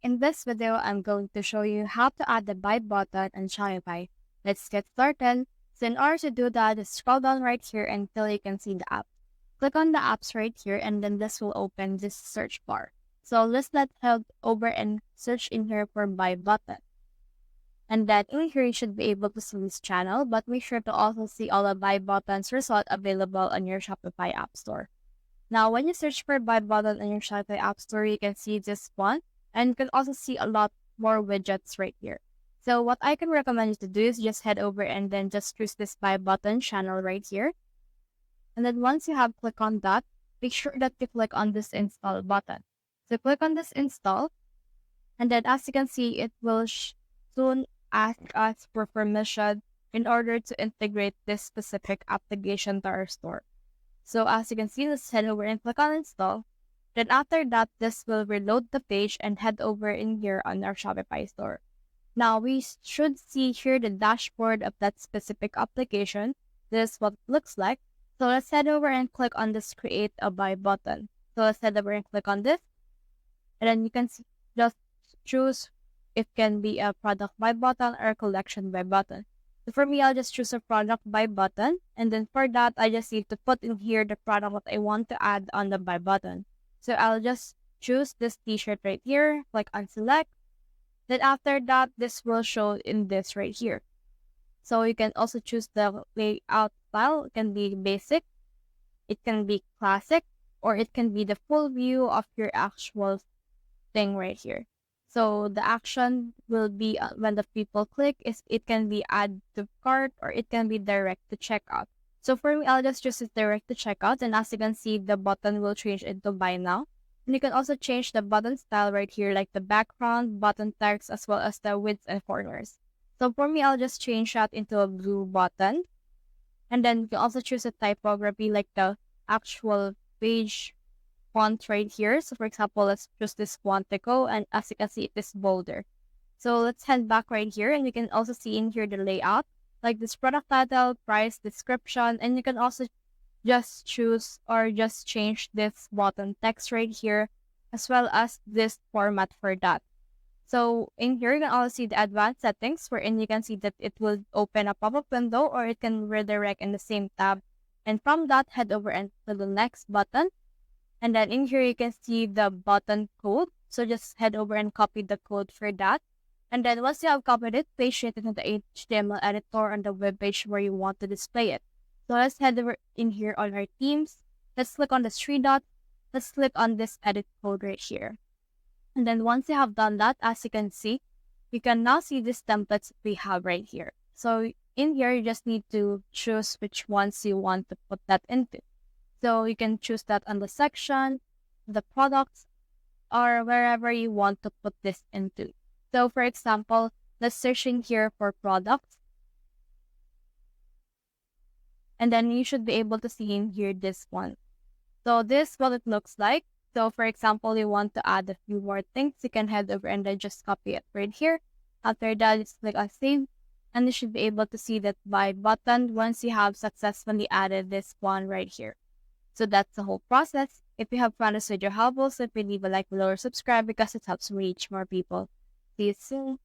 In this video, I'm going to show you how to add the buy button on Shopify. Let's get started. So in order to do that, just scroll down right here until you can see the app. Click on the apps right here and then this will open this search bar. So let's head over and search in here for buy button. And then in here, you should be able to see this channel, but make sure to also see all the buy buttons result available on your Shopify app store. Now, when you search for buy button on your Shopify app store, you can see this one. And you can also see a lot more widgets right here. So what I can recommend you to do is just head over and then just choose this buy button channel right here. And then once you have clicked on that, make sure that you click on this install button. So click on this install. And then as you can see, it will soon ask us for permission in order to integrate this specific application to our store. So as you can see, let's head over and click on install. Then after that, this will reload the page and head over in here on our Shopify store. Now we should see here the dashboard of that specific application. This is what it looks like. So let's head over and click on this create a buy button. So let's head over and click on this. And then you can just choose if it can be a product buy button or a collection buy button. So for me, I'll just choose a product buy button. And then for that, I just need to put in here the product that I want to add on the buy button. So I'll just choose this t-shirt right here, click on select. Then after that, this will show in this right here. So you can also choose the layout style. It can be basic, it can be classic, or it can be the full view of your actual thing right here. So the action will be when the people click, it can be add to cart or it can be direct to checkout. So for me, I'll just choose it direct to checkout, and as you can see, the button will change into buy now. And you can also change the button style right here, like the background, button text, as well as the width and corners. So for me, I'll just change that into a blue button. And then you can also choose a typography like the actual page font right here. So for example, let's choose this font Deco, and as you can see, it is bolder. So let's head back right here, and you can also see in here the layout, like this product title, price, description, and you can also just choose or just change this button text right here, as well as this format for that. So in here, you can also see the advanced settings, wherein you can see that it will open a pop-up window or it can redirect in the same tab. And from that, head over and to the next button. And then in here, you can see the button code. So just head over and copy the code for that. And then once you have copied it, paste it into the HTML editor on the web page where you want to display it. So let's head over in here on our themes. Let's click on the three dots. Let's click on this edit code right here. And then once you have done that, as you can see, you can now see these templates we have right here. So in here, you just need to choose which ones you want to put that into. So you can choose that on the section, the products, or wherever you want to put this into. So for example, let's search in here for products. And then you should be able to see in here this one. So this is what it looks like. So for example, you want to add a few more things, you can head over and then just copy it right here. After that, just click on save. And you should be able to see that buy button once you have successfully added this one right here. So that's the whole process. If you have found this video helpful, simply leave a like below or subscribe because it helps me reach more people. See you soon.